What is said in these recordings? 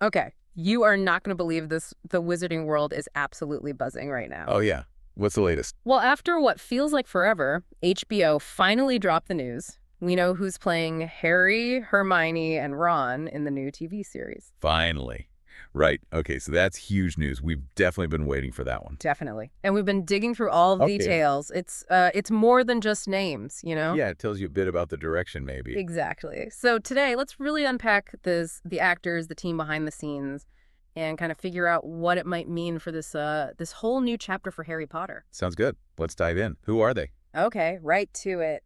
Okay, you are not going to believe this. The wizarding world is absolutely buzzing right now. Oh, yeah. What's the latest? Well, after what feels like forever, HBO finally dropped the news. We know who's playing Harry, Hermione, and Ron in the new TV series. Finally. Right. Okay, so that's huge news. We've definitely been waiting for that one. Definitely. And we've been digging through all the Okay. details. It's more than just names, you know? Yeah, it tells you a bit about the direction, maybe. Exactly. So today, let's really unpack the actors, the team behind the scenes, and kind of figure out what it might mean for this whole new chapter for Harry Potter. Sounds good. Let's dive in. Who are they? Okay, right to it.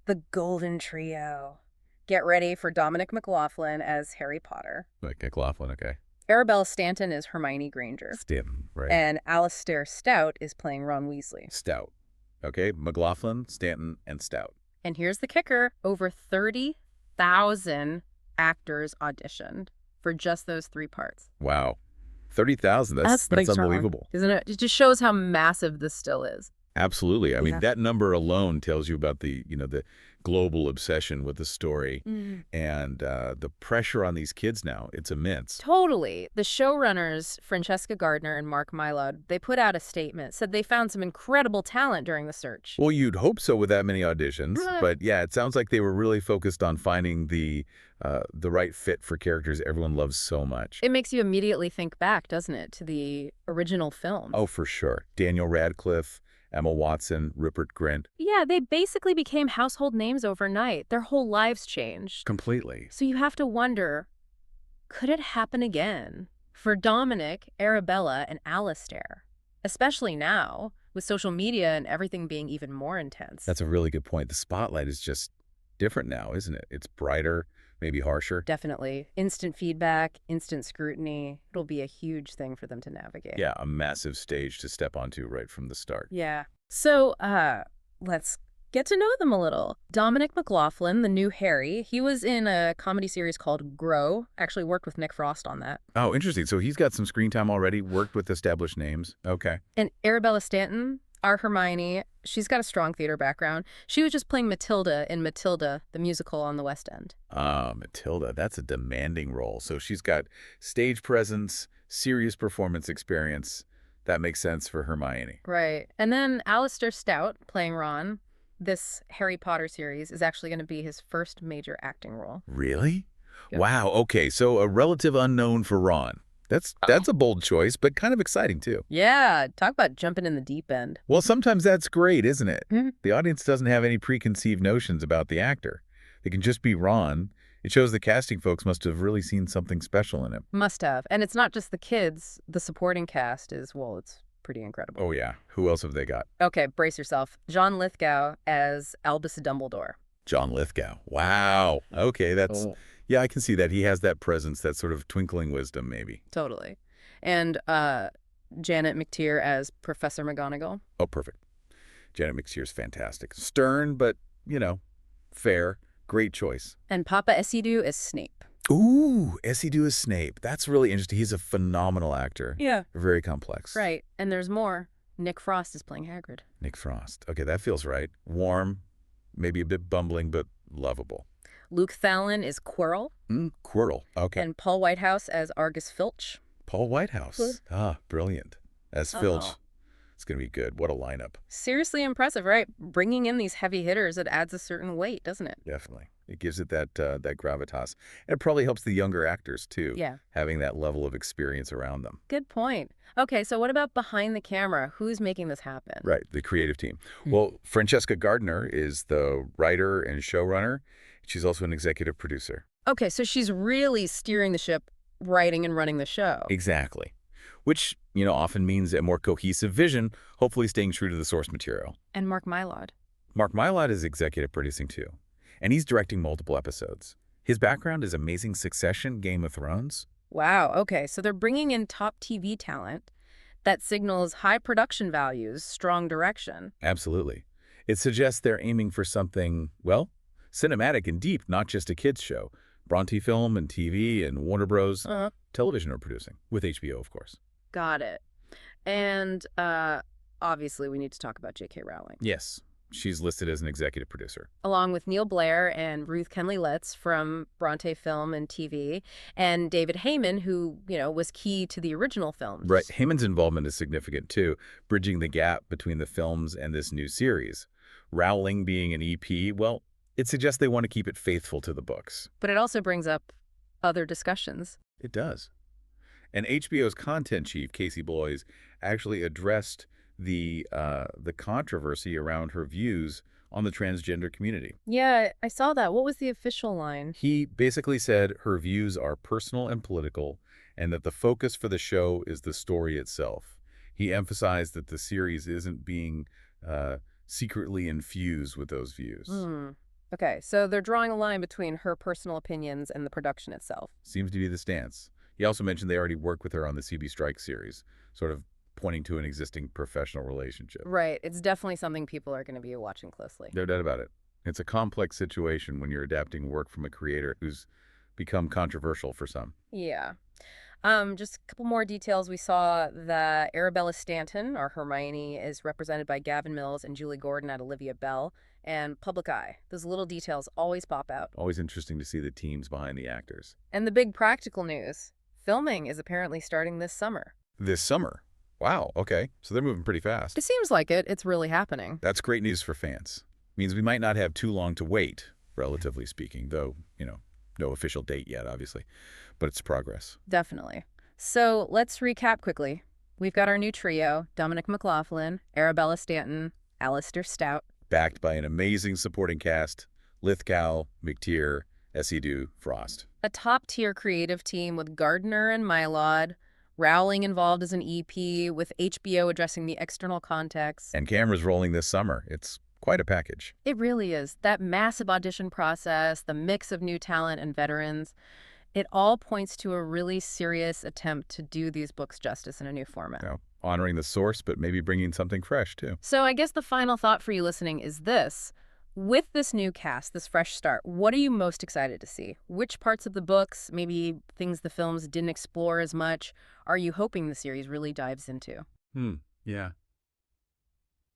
The Golden Trio. Get ready for Dominic McLaughlin as Harry Potter. Like McLaughlin, okay. Arabella Stanton is Hermione Granger. Stanton, right. And Alistair Stout is playing Ron Weasley. Stout. Okay, McLaughlin, Stanton, and Stout. And here's the kicker. Over 30,000 actors auditioned for just those three parts. Wow. 30,000. That's pretty strong, unbelievable. isn't it? It just shows how massive this still is. Absolutely. I mean, Yeah. that number alone tells you about the global obsession with the story and the pressure on these kids now. It's immense. Totally. The showrunners, Francesca Gardner and Mark Mylod, they put out a statement, said they found some incredible talent during the search. Well, you'd hope so with that many auditions, Right. but yeah, it sounds like they were really focused on finding the right fit for characters everyone loves so much. It makes you immediately think back, doesn't it, to the original film? Oh, for sure. Daniel Radcliffe, Emma Watson, Rupert Grint. Yeah, they basically became household names overnight. Their whole lives changed. Completely. So you have to wonder, could it happen again for Dominic, Arabella, and Alistair? Especially now, with social media and everything being even more intense. That's a really good point. The spotlight is just different now, isn't it? It's brighter, maybe harsher. Definitely. Instant feedback, instant scrutiny. It'll be a huge thing for them to navigate. Yeah, a massive stage to step onto right from the start. Yeah. So, let's get to know them a little. Dominic McLaughlin, the new Harry, he was in a comedy series called Grow. Actually worked with Nick Frost on that. Oh, interesting. So he's got some screen time already, worked with established names. Okay. And Arabella Stanton, our Hermione, she's got a strong theater background. She was just playing Matilda in Matilda, the musical on the West End. Matilda, that's a demanding role. So she's got stage presence, serious performance experience. That makes sense for Hermione. Right. And then Alistair Stout, playing Ron. This Harry Potter series is actually going to be his first major acting role. Really? Yep. Wow. Okay. So a relative unknown for Ron. That's a bold choice, but kind of exciting too. Yeah, talk about jumping in the deep end. Well, sometimes that's great, isn't it? Mhm. The audience doesn't have any preconceived notions about the actor. They can just be Ron. It shows the casting folks must have really seen something special in him. Must have. And it's not just the kids. The supporting cast is, well, it's pretty incredible. Oh, yeah. Who else have they got? Okay, brace yourself. John Lithgow as Albus Dumbledore. John Lithgow. Wow. Okay, yeah, I can see that. He has that presence, that sort of twinkling wisdom, maybe. Totally. And Janet McTeer as Professor McGonagall. Oh, perfect. Janet McTeer's fantastic. Stern, but, fair. Great choice. And Papa Esidu as Snape. Ooh, Esidu is Snape. That's really interesting. He's a phenomenal actor. Yeah. Very complex. Right. And there's more. Nick Frost is playing Hagrid. Nick Frost. Okay, that feels right. Warm, maybe a bit bumbling, but lovable. Luke Fallon is Quirrell. Quirrell. Okay. And Paul Whitehouse as Argus Filch. Paul Whitehouse. Ah, brilliant. As Filch. It's going to be good. What a lineup. Seriously impressive, right? Bringing in these heavy hitters, it adds a certain weight, doesn't it? Definitely. It gives it that gravitas. And it probably helps the younger actors, too. Yeah. Having that level of experience around them. Good point. Okay, so what about behind the camera? Who's making this happen? Right, the creative team. Well, Francesca Gardner is the writer and showrunner. She's also an executive producer. Okay, so she's really steering the ship, writing and running the show. Exactly. Which, often means a more cohesive vision, hopefully staying true to the source material. And Mark Mylod. Mark Mylod is executive producing, too. And he's directing multiple episodes. His background is Amazing Succession, Game of Thrones. Wow, okay, so they're bringing in top TV talent that signals high production values, strong direction. Absolutely. It suggests they're aiming for something, well, cinematic and deep, not just a kids' show. Bronte Film and TV and Warner Bros. Television are producing, with HBO, of course. Got it. And obviously we need to talk about J.K. Rowling. Yes. She's listed as an executive producer. along with Neil Blair and Ruth Kenley Letts from Bronte Film and TV, and David Heyman, who, was key to the original Right. films. Heyman's involvement is significant, too, bridging the gap between the films and this new series. Rowling being an EP, well, it suggests they want to keep it faithful to the books. But it also brings up other discussions. It does. And HBO's content chief, Casey Bloys, actually addressed the controversy around her views on the transgender community. Yeah, I saw that. What was the official line? He basically said her views are personal and political, and that the focus for the show is the story itself. He emphasized that the series isn't being secretly infused with those views. Okay, so they're drawing a line between her personal opinions and the production itself. Seems to be the stance. He also mentioned they already worked with her on the CB Strike series, sort of pointing to an existing professional relationship. Right. It's definitely something people are going to be watching closely. No doubt about it. It's a complex situation when you're adapting work from a creator who's become controversial for some. Yeah. Just a couple more details. We saw that Arabella Stanton, our Hermione, is represented by Gavin Mills and Julie Gordon at Olivia Bell. And Public Eye. Those little details always pop out. Always interesting to see the teams behind the actors. And the big practical news. Filming is apparently starting this summer. This summer? Wow, okay. So they're moving pretty fast. It seems like it. It's really happening. That's great news for fans. Means we might not have too long to wait, relatively speaking, though, no official date yet, obviously. But it's progress. Definitely. So let's recap quickly. We've got our new trio, Dominic McLaughlin, Arabella Stanton, Alistair Stout. Backed by an amazing supporting cast, Lithgow, McTeer, Esidu, Frost. A top-tier creative team with Gardner and Mylod, Rowling involved as an EP, with HBO addressing the external context. And cameras rolling this summer. It's quite a package. It really is. That massive audition process, the mix of new talent and veterans, it all points to a really serious attempt to do these books justice in a new format. Honoring the source, but maybe bringing something fresh, too. So I guess the final thought for you listening is this. With this new cast, this fresh start, what are you most excited to see? Which parts of the books, maybe things the films didn't explore as much, are you hoping the series really dives into? Yeah.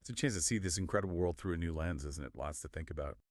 It's a chance to see this incredible world through a new lens, isn't it? Lots to think about.